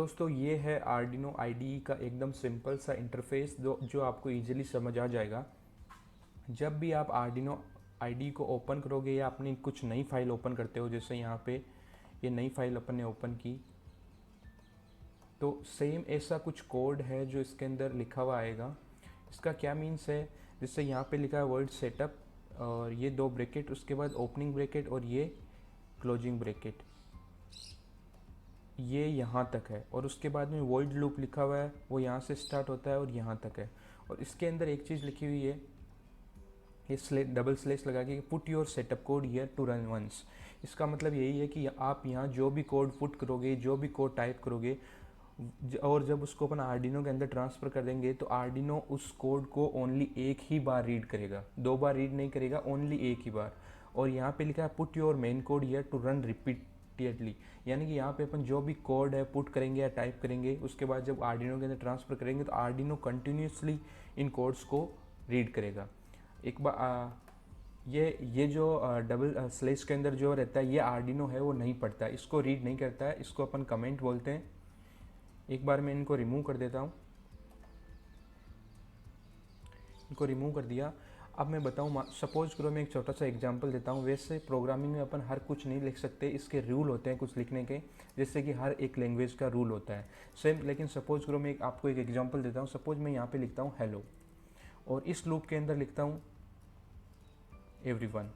दोस्तों ये है आर्डिनो IDE का एकदम सिंपल सा इंटरफेस जो आपको इजीली समझ आ जाएगा। जब भी आप आर्डिनो IDE को ओपन करोगे या अपनी कुछ नई फाइल ओपन करते हो, जैसे यहाँ पे ये नई फाइल अपन ने ओपन की, तो सेम ऐसा कुछ कोड है जो इसके अंदर लिखा हुआ आएगा। इसका क्या मीन्स है, जिससे यहाँ पे लिखा है वर्ड सेटअप और ये दो ब्रैकेट, उसके बाद ओपनिंग ब्रैकेट और ये क्लोजिंग ब्रैकेट, ये यहाँ तक है। और उसके बाद में वॉइड लूप लिखा हुआ है, वो यहाँ से स्टार्ट होता है और यहाँ तक है। और इसके अंदर एक चीज़ लिखी हुई है, ये डबल स्लैश लगा के put your setup code here to run once. इसका मतलब यही है कि आप यहाँ जो भी कोड पुट करोगे, जो भी कोड टाइप करोगे और जब उसको अपन आर्डिनो के अंदर ट्रांसफ़र कर देंगे तो आर्डिनो उस कोड को ओनली एक ही बार रीड करेगा, 2 बार रीड नहीं करेगा, ओनली एक ही बार। और यहाँ पे लिखा है put your main code here to run repeatedly, यानी कि यहाँ पे अपन जो भी कोड है पुट करेंगे या टाइप करेंगे, उसके बाद जब आर्डिनो के अंदर ट्रांसफ़र करेंगे तो आर्डिनो कंटिन्यूसली इन कोड्स को रीड करेगा। एक बार ये जो डबल स्लैश के अंदर जो रहता है, ये आर्डिनो है वो नहीं पढ़ता, इसको रीड नहीं करता है, इसको अपन कमेंट बोलते हैं। एक बार मैं इनको रिमूव कर देता हूँ, इनको रिमूव कर दिया। अब मैं बताऊँ, सपोज करो मैं एक छोटा सा एग्जांपल देता हूँ। वैसे प्रोग्रामिंग में अपन हर कुछ नहीं लिख सकते, इसके रूल होते हैं कुछ लिखने के, जैसे कि हर एक लैंग्वेज का रूल होता है सेम। लेकिन सपोज करो मैं आपको एक एग्जांपल देता हूँ। सपोज मैं यहाँ पे लिखता हूँ हेलो और इस लूप के अंदर लिखता हूँ एवरीवन।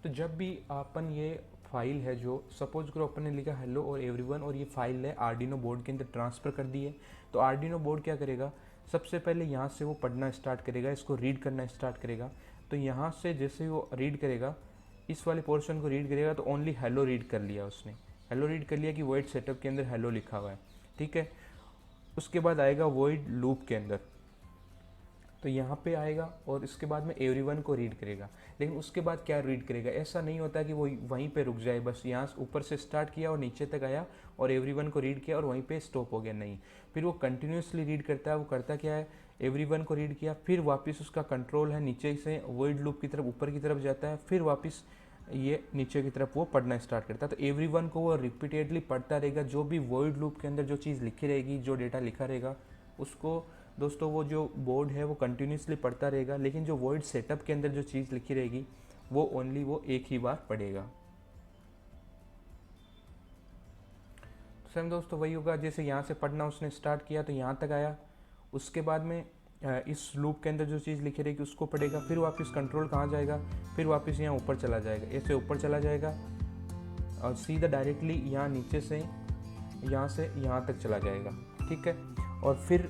तो जब भी अपन ये फाइल है, जो सपोज करो अपन ने लिखा हेलो और एवरीवन और ये फाइल है आर्डिनो बोर्ड के अंदर ट्रांसफ़र कर दी है, तो आर्डिनो बोर्ड क्या करेगा, सबसे पहले यहाँ से वो पढ़ना स्टार्ट करेगा, इसको रीड करना स्टार्ट करेगा। तो यहाँ से जैसे ही वो रीड करेगा, इस वाले पोर्शन को रीड करेगा, तो ओनली हेलो रीड कर लिया उसने, हेलो रीड कर लिया कि वॉइड सेटअप के अंदर हेलो लिखा हुआ है, ठीक है। उसके बाद आएगा वॉइड लूप के अंदर, तो यहाँ पे आएगा और इसके बाद में एवरीवन को रीड करेगा। लेकिन उसके बाद क्या रीड करेगा, ऐसा नहीं होता कि वो वहीं पे रुक जाए, बस यहाँ ऊपर से स्टार्ट किया और नीचे तक आया और एवरीवन को रीड किया और वहीं पे स्टॉप हो गया, नहीं। फिर वो कंटिन्यूसली रीड करता है। वो करता क्या है, एवरीवन को रीड किया, फिर वापस उसका कंट्रोल है नीचे से वॉइड लूप की तरफ ऊपर की तरफ जाता है, फिर वापस ये नीचे की तरफ वो पढ़ना स्टार्ट करता है। तो एवरीवन को वो रिपीटेडली पढ़ता रहेगा। जो भी वॉइड लूप के अंदर जो चीज़ लिखी रहेगी, जो डेटा लिखा रहेगा, उसको दोस्तों वो जो बोर्ड है वो कंटिन्यूसली पढ़ता रहेगा। लेकिन जो वॉइड सेटअप के अंदर जो चीज़ लिखी रहेगी वो ओनली वो एक ही बार पढ़ेगा। तो सेम दोस्तों वही होगा, जैसे यहाँ से पढ़ना उसने स्टार्ट किया तो यहाँ तक आया, उसके बाद में इस लूप के अंदर जो चीज़ लिखी रहेगी उसको पढ़ेगा, फिर वापस कंट्रोल कहाँ जाएगा, फिर वापस यहाँ ऊपर चला जाएगा, ऐसे ऊपर चला जाएगा और सीधा डायरेक्टली यहाँ नीचे से यहाँ तक चला जाएगा, ठीक है। और फिर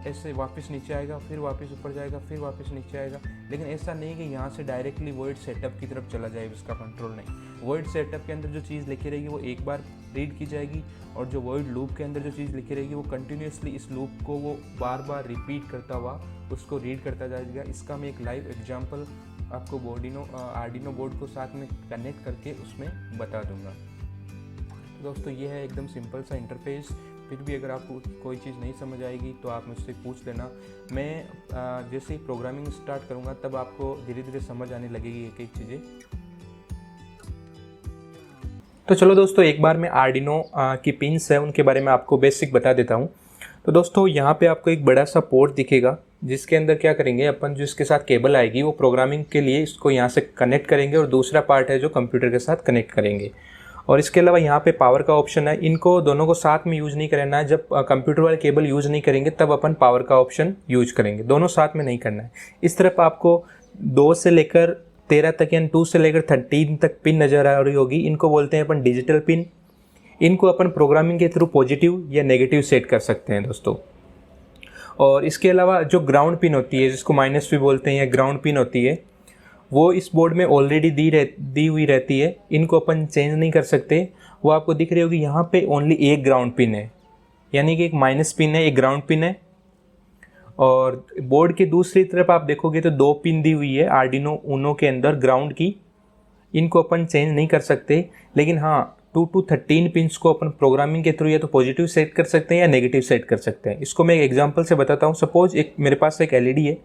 ऐसे वापस नीचे आएगा, फिर वापस ऊपर जाएगा, फिर वापस नीचे आएगा। लेकिन ऐसा नहीं कि यहाँ से डायरेक्टली वॉइड सेटअप की तरफ चला जाए, इसका कंट्रोल नहीं। वॉइड सेटअप के अंदर जो चीज़ लिखी रहेगी वो एक बार रीड की जाएगी और जो वॉइड लूप के अंदर जो चीज़ लिखी रहेगी वो कंटिन्यूसली इस लूप को वो बार बार रिपीट करता हुआ उसको रीड करता जाएगा। इसका मैं एक लाइव एग्जाम्पल आपको आर्डिनो बोर्ड को साथ में कनेक्ट करके उसमें बता दूंगा। दोस्तों ये है एकदम सिंपल सा इंटरफेस। फिर भी अगर आपको कोई चीज़ नहीं समझ आएगी तो आप मुझसे पूछ लेना। मैं जैसे ही प्रोग्रामिंग स्टार्ट करूँगा तब आपको धीरे धीरे समझ आने लगेगी एक एक चीज़ें। तो चलो दोस्तों, एक बार मैं आर्डिनो की पिन्स है उनके बारे में आपको बेसिक बता देता हूँ। तो दोस्तों यहाँ पे आपको एक बड़ा सा पोर्ट दिखेगा, जिसके अंदर क्या करेंगे अपन, जो इसके साथ केबल आएगी वो प्रोग्रामिंग के लिए इसको यहाँ से कनेक्ट करेंगे और दूसरा पार्ट है जो कंप्यूटर के साथ कनेक्ट करेंगे। और इसके अलावा यहाँ पे पावर का ऑप्शन है, इनको दोनों को साथ में यूज़ नहीं करना है। जब कंप्यूटर वाले केबल यूज़ नहीं करेंगे तब अपन पावर का ऑप्शन यूज करेंगे, दोनों साथ में नहीं करना है। इस तरफ आपको 2 से लेकर 13 तक यानी 2 से लेकर 13 तक पिन नज़र आ रही होगी, इनको बोलते हैं अपन डिजिटल पिन। इनको अपन प्रोग्रामिंग के थ्रू पॉजिटिव या नेगेटिव सेट कर सकते हैं दोस्तों। और इसके अलावा जो ग्राउंड पिन होती है, जिसको माइनस भी बोलते हैं या ग्राउंड पिन होती है, वो इस बोर्ड में ऑलरेडी दी हुई रहती है, इनको अपन चेंज नहीं कर सकते। वो आपको दिख रही होगी, यहाँ पे ओनली एक ग्राउंड पिन है, यानी कि एक माइनस पिन है, एक ग्राउंड पिन है। और बोर्ड के दूसरी तरफ आप देखोगे तो 2 पिन दी हुई है आर्डिनो ऊनो के अंदर ग्राउंड की, इनको अपन चेंज नहीं कर सकते। लेकिन हाँ, 2 to 13 पिन्स को अपन प्रोग्रामिंग के थ्रू या तो पॉजिटिव सेट कर सकते हैं या नेगेटिव सेट कर सकते हैं। इसको मैं एक एग्जांपल से बताता हूँ। सपोज मेरे पास एक LED है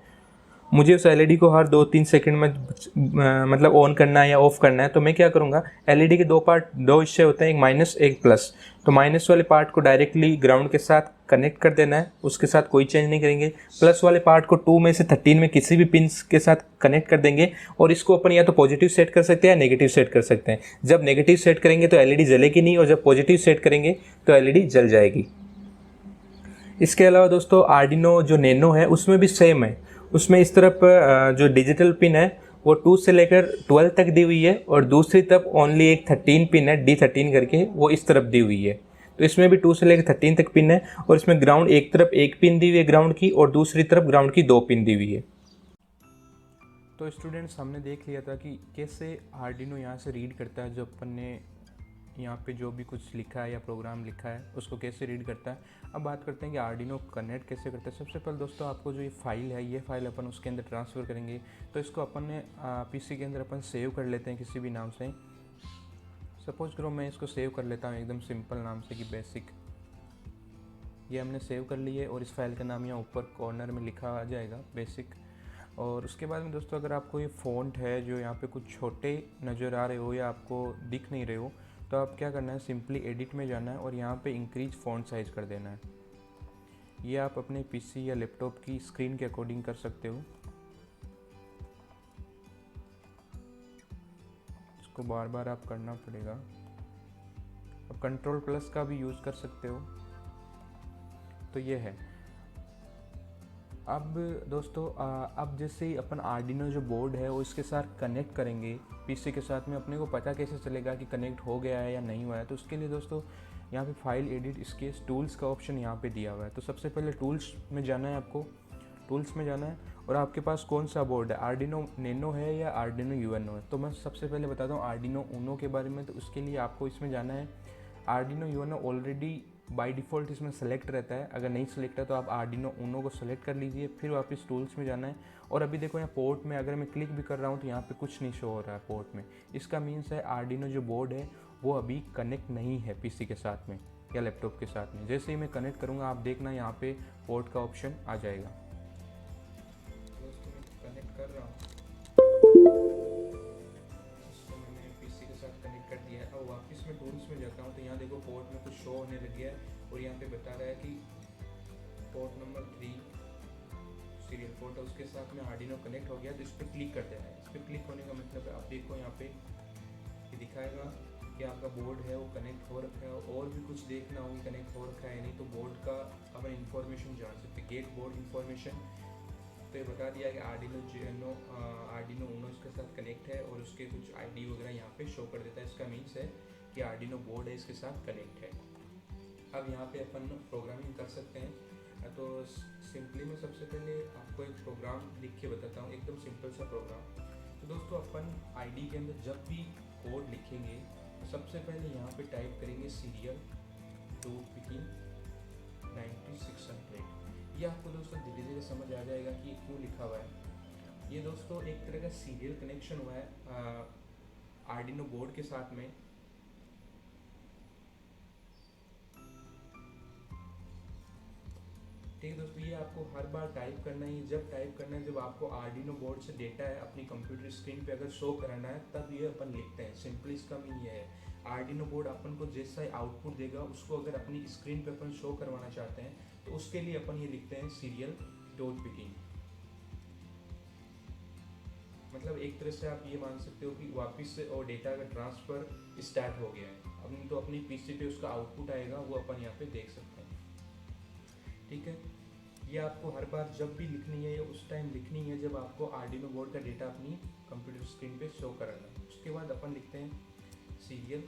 मुझे उस एलईडी को हर 2-3 सेकंड में मतलब ऑन करना है या ऑफ करना है, तो मैं क्या करूँगा, एलईडी के दो पार्ट, दो हिस्से होते हैं, एक माइनस एक प्लस। तो माइनस वाले पार्ट को डायरेक्टली ग्राउंड के साथ कनेक्ट कर देना है, उसके साथ कोई चेंज नहीं करेंगे। प्लस वाले पार्ट को 2 में से 13 में किसी भी पिन्स के साथ कनेक्ट कर देंगे, और इसको अपन या तो पॉजिटिव सेट कर सकते हैं या नेगेटिव सेट कर सकते हैं। जब नेगेटिव सेट करेंगे तो एलईडी जलेगी नहीं, और जब पॉजिटिव सेट करेंगे तो एलईडी जल जाएगी। इसके अलावा दोस्तों आर्डिनो जो नैनो है उसमें भी सेम है। उसमें इस तरफ जो डिजिटल पिन है वो 2 से लेकर 12 तक दी हुई है, और दूसरी तरफ ओनली एक 13 पिन है, D13 करके, वो इस तरफ दी हुई है। तो इसमें भी 2 से लेकर 13 तक पिन है, और इसमें ग्राउंड एक तरफ एक पिन दी हुई है ग्राउंड की, और दूसरी तरफ ग्राउंड की 2 पिन दी हुई है। तो स्टूडेंट्स, हमने देख लिया था कि कैसे आर्डिनो यहाँ से रीड करता है, जो अपन ने यहाँ पे जो भी कुछ लिखा है या प्रोग्राम लिखा है उसको कैसे रीड करता है। अब बात करते हैं कि आर्डिनो कनेक्ट कैसे करता है। सबसे पहले दोस्तों आपको जो ये फाइल है, ये फाइल अपन उसके अंदर ट्रांसफ़र करेंगे। तो इसको अपन ने पीसी के अंदर अपन सेव कर लेते हैं किसी भी नाम से। सपोज करो मैं इसको सेव कर लेता हूँ एकदम सिंपल नाम से कि बेसिक। ये हमने सेव कर लिए, और इस फाइल का नाम यहाँ ऊपर कॉर्नर में लिखा आ जाएगा, बेसिक। और उसके बाद में दोस्तों, अगर आपको ये फ़ॉन्ट है जो यहाँ पे कुछ छोटे नज़र आ रहे हो या आपको दिख नहीं रहे हो, तो आप क्या करना है, सिंपली एडिट में जाना है और यहाँ पे इंक्रीज फ़ॉन्ट साइज़ कर देना है। ये आप अपने पीसी या लैपटॉप की स्क्रीन के अकॉर्डिंग कर सकते हो। इसको बार बार आप करना पड़ेगा। अब कंट्रोल प्लस का भी यूज़ कर सकते हो। तो ये है। अब दोस्तों अब जैसे ही अपन आर्डिनो जो बोर्ड है वो इसके साथ कनेक्ट करेंगे पीसी के साथ में, अपने को पता कैसे चलेगा कि कनेक्ट हो गया है या नहीं हुआ है। तो उसके लिए दोस्तों यहाँ पे फाइल एडिट स्केच टूल्स का ऑप्शन यहाँ पे दिया हुआ है। तो सबसे पहले टूल्स में जाना है, आपको टूल्स में जाना है, और आपके पास कौन सा बोर्ड है, आर्डिनो नैनो है या आर्डिनो यूएनओ है। तो मैं सबसे पहले बताता हूँ आर्डिनो ऊनो के बारे में। तो उसके लिए आपको इसमें जाना है। Arduino UNO already by default इसमें सेलेक्ट रहता है, अगर नहीं सेलेक्ट है तो आप आर्डिनो ऊनो को सेलेक्ट कर लीजिए। फिर वापस टूल्स में जाना है, और अभी देखो यहाँ पोर्ट में अगर मैं क्लिक भी कर रहा हूँ तो यहाँ पे कुछ नहीं शो हो रहा है पोर्ट में। इसका मीन्स है आर्डिनो जो बोर्ड है वो अभी कनेक्ट नहीं है पीसी के साथ में या लैपटॉप के साथ में। जैसे ही मैं कनेक्ट करूँगा आप देखना यहाँ पे पोर्ट का ऑप्शन आ जाएगा। दोस्तों मैं कनेक्ट कर रहा हूँ, मैंने पीसी के साथ कनेक्ट कर दिया है। अब वापस मैं टूल्स में जाता हूँ तो यहाँ देखो पोर्ट में कुछ शो होने लग गया है, और यहाँ पे बता रहा है कि पोर्ट नंबर 3 सीरियल पोर्ट है, उसके साथ में आर्डिनो कनेक्ट हो गया। तो इस पर क्लिक कर देना है। इस पर क्लिक होने का मतलब है आप देखो यहाँ पे ये दिखाएगा कि आपका बोर्ड है वो कनेक्ट हो रखा है। और भी कुछ देखना हो कनेक्ट हो रखा है नहीं, तो बोर्ड का अपन इन्फॉर्मेशन जान सकते हैं, गेट बोर्ड इन्फॉर्मेशन। तो ये बता दिया कि आर्डिनो ऊनो इसके साथ कनेक्ट है, और उसके कुछ आईडी वगैरह यहाँ पे शो कर देता है। इसका मीन्स है कि आर्डिनो बोर्ड है इसके साथ कनेक्ट है। अब यहाँ पे अपन प्रोग्रामिंग कर सकते हैं। तो सिंपली मैं सबसे पहले आपको एक प्रोग्राम लिख के बताता हूँ, एकदम सिंपल सा प्रोग्राम। तो दोस्तों अपन आईडी के अंदर जब भी कोड लिखेंगे सबसे पहले यहाँ पे टाइप करेंगे सीरियल टू पिकिंग 9600। ये आपको दोस्तों धीरे धीरे समझ आ जाएगा कि क्यों लिखा हुआ है। ये दोस्तों एक तरह का सीरियल कनेक्शन हुआ है आर्डिनो बोर्ड के साथ में। ठीक है दोस्तों, ये आपको हर बार टाइप करना ही, जब टाइप करना है जब आपको आर्डिनो बोर्ड से डेटा है अपनी कंप्यूटर स्क्रीन पे अगर शो कराना है तब ये अपन लिखते हैं। सिंपली इसका मीन ये है, आर्डिनो बोर्ड अपन को जैसा आउटपुट देगा उसको अगर अपनी स्क्रीन पे अपन शो करवाना चाहते हैं तो उसके लिए अपन ये लिखते हैं सीरियल डॉट पिकिंग। मतलब एक तरह से आप ये मान सकते हो कि वापस से और डेटा का ट्रांसफ़र स्टार्ट हो गया है। अब तो अपनी पीसी पे उसका आउटपुट आएगा वो अपन यहाँ पे देख सकते हैं। ठीक है, ये आपको हर बार जब भी लिखनी है या उस टाइम लिखनी है जब आपको आर्डिनो बोर्ड का डेटा अपनी कंप्यूटर स्क्रीन पे शो कराना है। उसके बाद अपन लिखते हैं सीरियल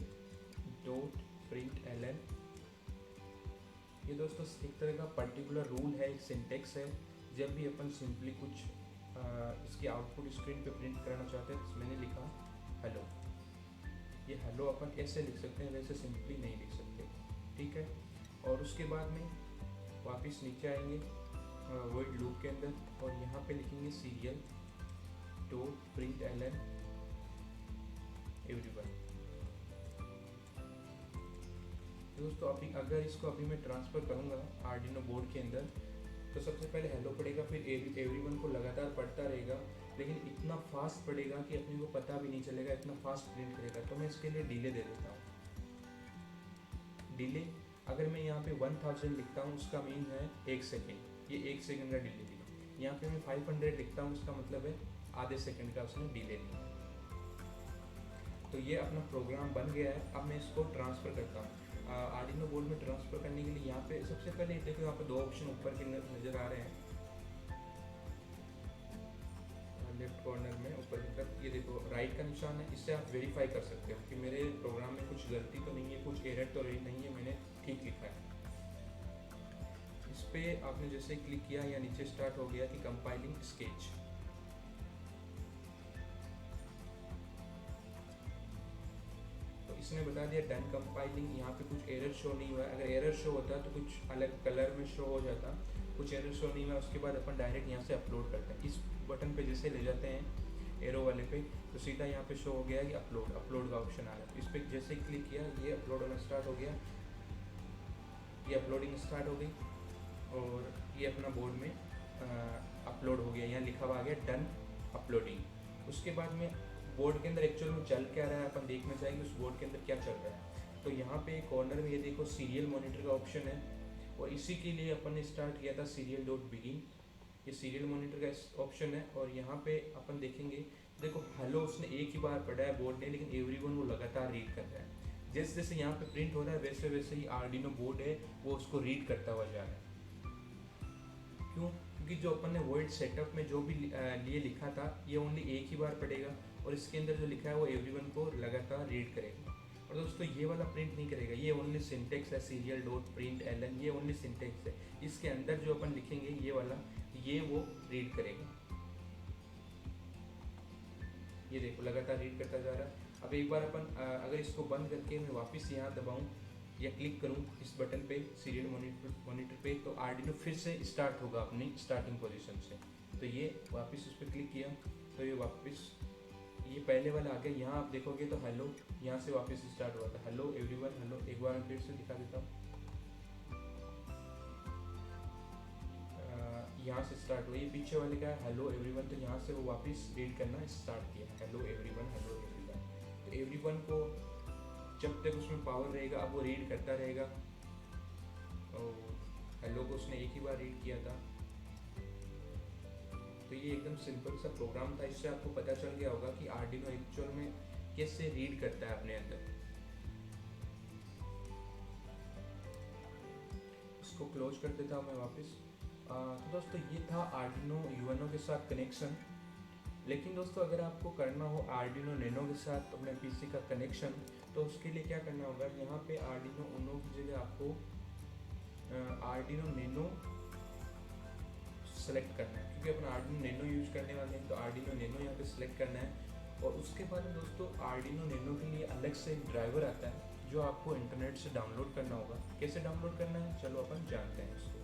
डॉट प्रिंट एलन। ये दोस्तों एक तरह का पर्टिकुलर रूल है, एक सिंटेक्स है। जब भी अपन सिंपली कुछ इसकी आउटपुट स्क्रीन पे प्रिंट कराना चाहते हैं तो मैंने लिखा हेलो। ये हेलो अपन ऐसे लिख सकते हैं, वैसे सिंपली नहीं लिख सकते। ठीक है, और उसके बाद में वापस नीचे आएंगे वर्ड लूप के अंदर, और यहाँ पे लिखेंगे serial dot print ln everyone. दोस्तों अभी अगर इसको अभी मैं ट्रांसफ़र करूँगा आर्डिनो बोर्ड के अंदर तो सबसे पहले हेलो पढ़ेगा, फिर एवरीवन को लगातार पढ़ता रहेगा, लेकिन इतना फास्ट पढ़ेगा कि अपने को पता भी नहीं चलेगा, इतना फास्ट प्रिंट करेगा। तो मैं इसके लिए डिले दे देता हूँ। डिले अगर मैं यहाँ पे 1000 लिखता हूँ उसका मीन है 1 सेकेंड, ये 1 सेकेंड का डिले दिया। यहाँ पे मैं 500 लिखता हूँ उसका मतलब है आधे सेकेंड का उसने डिले दिया। तो ये अपना प्रोग्राम बन गया है। अब मैं इसको ट्रांसफ़र करता हूँ आर्डिनो बोर्ड में। ट्रांसफ़र करने के लिए यहाँ पे सबसे पहले देखो, यहाँ पे दो ऑप्शन ऊपर के नज़र आ रहे हैं लेफ्ट कॉर्नर में ऊपर की तरफ, ये देखो राइट का निशान है। इससे आप वेरीफाई कर सकते हो कि मेरे प्रोग्राम में कुछ गलती तो नहीं है, कुछ एरर तो नहीं है, मैंने ठीक लिखा है। इस पर आपने जैसे क्लिक किया या नीचे स्टार्ट हो गया कि कंपाइलिंग स्केच। इसने बता दिया डन कंपाइलिंग। यहाँ पे कुछ एरर शो नहीं हुआ है। अगर एरर शो होता तो कुछ अलग कलर में शो हो जाता, कुछ एरर शो नहीं हुआ। उसके बाद अपन डायरेक्ट यहाँ से अपलोड करते हैं। इस बटन पे जैसे ले जाते हैं एरो वाले पे, तो सीधा यहाँ पे शो हो गया कि अपलोड का ऑप्शन आ रहा है। इस पर जैसे क्लिक किया ये अपलोड होना स्टार्ट हो गया, ये अपलोडिंग स्टार्ट हो गई और ये अपना बोर्ड में अपलोड हो गया। यहाँ लिखा हुआ आ गया डन अपलोडिंग। उसके बाद में बोर्ड के अंदर एक्चुअल में चल क्या रहा है अपन देखना चाहेंगे, उस बोर्ड के अंदर क्या चल रहा है। तो यहाँ पे कॉर्नर में ये देखो सीरियल मॉनिटर का ऑप्शन है, और इसी के लिए अपन ने स्टार्ट किया था serial.begin। ये सीरियल मॉनिटर का ऑप्शन है। और यहाँ पे अपन देखेंगे, देखो हेलो उसने एक ही बार पढ़ा है बोर्ड ने, लेकिन एवरीवन वो लगातार रीड कर रहा है। जैसे जैसे यहाँ पे प्रिंट हो रहा है वैसे वैसे ही आर्डिनो बोर्ड है वो उसको रीड करता हुआ जा रहा है। क्यों? क्योंकि जो अपन ने वर्ड सेटअप में जो भी लिए लिखा था ये ओनली एक ही बार पढ़ेगा, और इसके अंदर जो लिखा है वो एवरीवन को लगातार रीड करेगा। और दोस्तों ये वाला प्रिंट नहीं करेगा, ये ओनली सिंटेक्स है serial.println, ये ओनली सिंटेक्स है। इसके अंदर जो अपन लिखेंगे ये वाला, ये वो रीड करेगा। ये देखो लगातार रीड करता जा रहा है। अब एक बार अपन अगर इसको बंद करके मैं वापस यहाँ दबाऊँ या क्लिक करूँ इस बटन पे सीरियल मॉनिटर पे, तो आर्डिनो फिर से स्टार्ट होगा अपनी स्टार्टिंग पोजीशन से। तो ये वापस इस पर क्लिक किया तो ये वापस ये पहले वाला आ गया। यहाँ आप देखोगे तो हेलो यहाँ से वापस स्टार्ट हुआ था, हेलो एवरीवन हेलो। एक बार मैं फिर से दिखा देता हूँ, यहाँ से स्टार्ट हुआ। ये पीछे वाले का है हेलो एवरीवन, तो यहाँ से वो वापस रीड करना स्टार्ट किया, हेलो एवरीवन हेलो एवरीवन। तो एवरीवन को जब तक उसमें पावर रहेगा अब वो रीड करता रहेगा। और हेलो को उसने एक ही बार रीड किया था। तो ये एकदम सिंपल सा प्रोग्राम था। इससे आपको पता चल गया होगा कि आर्डिनो एक्चुअल में कैसे रीड करता है अपने अंदर। इसको क्लोज कर देता हूँ मैं वापस। तो दोस्तों ये था आर्डिनो यूएनओ के साथ कनेक्शन। लेकिन दोस्तों अगर आपको करना हो आर्डिनो नैनो के साथ अपने पीसी का कनेक्शन, तो उसके लिए क्या करना होगा, यहाँ पे आर्डिनो उनो की जगह आपको आर्डिनो नैनो सेलेक्ट करना है, क्योंकि अपन आर्डिनो नैनो यूज करने वाले हैं। तो आर्डिनो नैनो यहाँ पे सेलेक्ट करना है। और उसके बाद में दोस्तों आर्डिनो नैनो के लिए अलग से एक ड्राइवर आता है जो आपको इंटरनेट से डाउनलोड करना होगा। कैसे डाउनलोड करना है चलो अपन जानते हैं उसको।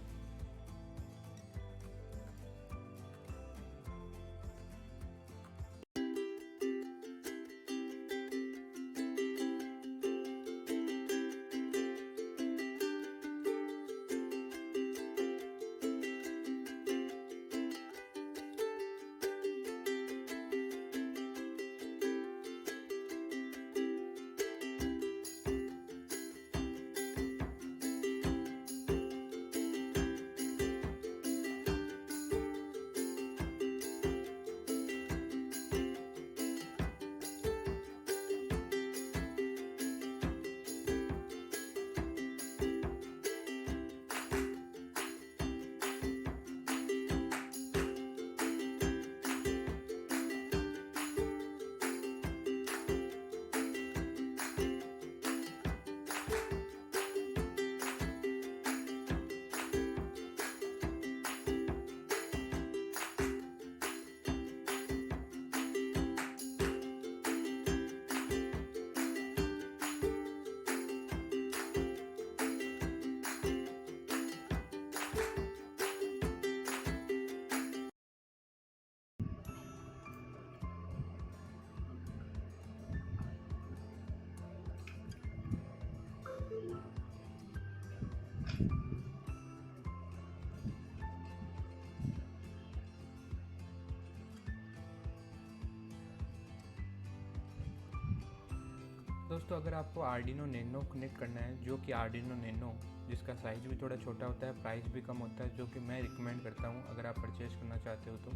दोस्तों अगर आपको आर्डिनो नैनो कनेक्ट करना है, जो कि आर्डिनो नैनो जिसका साइज़ भी थोड़ा छोटा होता है, प्राइस भी कम होता है, जो कि मैं रिकमेंड करता हूँ अगर आप परचेज़ करना चाहते हो तो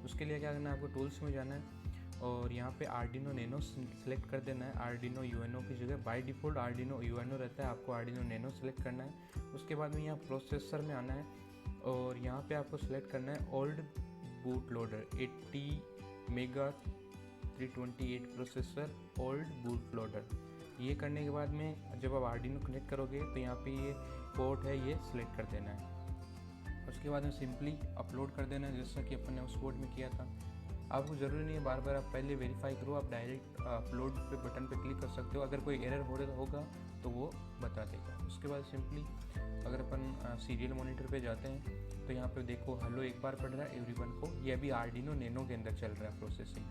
उसके लिए क्या करना है, आपको टूल्स में जाना है और यहाँ पे आर्डिनो नैनो सेलेक्ट कर देना है। आर्डिनो यूएनओ की जगह बाय डिफ़ॉल्ट आर्डिनो यूएनओ रहता है, आपको आर्डिनो नैनो सेलेक्ट करना है। उसके बाद में यहाँ प्रोसेसर में आना है और यहाँ पे आपको सेलेक्ट करना है old boot loader 80 mega 328 processor old boot loader. ये करने के बाद में जब आप आर्डिनो कनेक्ट करोगे तो यहाँ पे ये पोर्ट है, ये सिलेक्ट कर देना है। उसके बाद में सिंपली अपलोड कर देना है, जैसा कि अपन ने उस पोर्ट में किया था। आपको ज़रूरी नहीं है बार बार आप पहले वेरीफाई करो, आप डायरेक्ट अपलोड पे बटन पे क्लिक कर सकते हो। अगर कोई एरर हो रहा होगा तो वो बता देगा। उसके बाद सिंपली अगर अपन सीरियल मॉनिटर पे जाते हैं तो यहाँ पे देखो हेलो एक बार पढ़ रहा है एवरीवन को, ये अभी आर्डिनो नैनो के अंदर चल रहा है प्रोसेसिंग।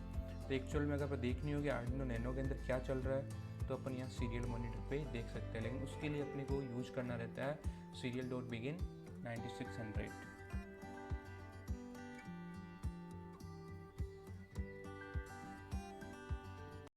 तो एक्चुअल में अगर देखनी होगी आर्डिनो नैनो के अंदर क्या चल रहा है तो अपन यहाँ सीरियल मॉनिटर पे देख सकते हैं, लेकिन उसके लिए अपने को यूज करना रहता है serial.begin 9600।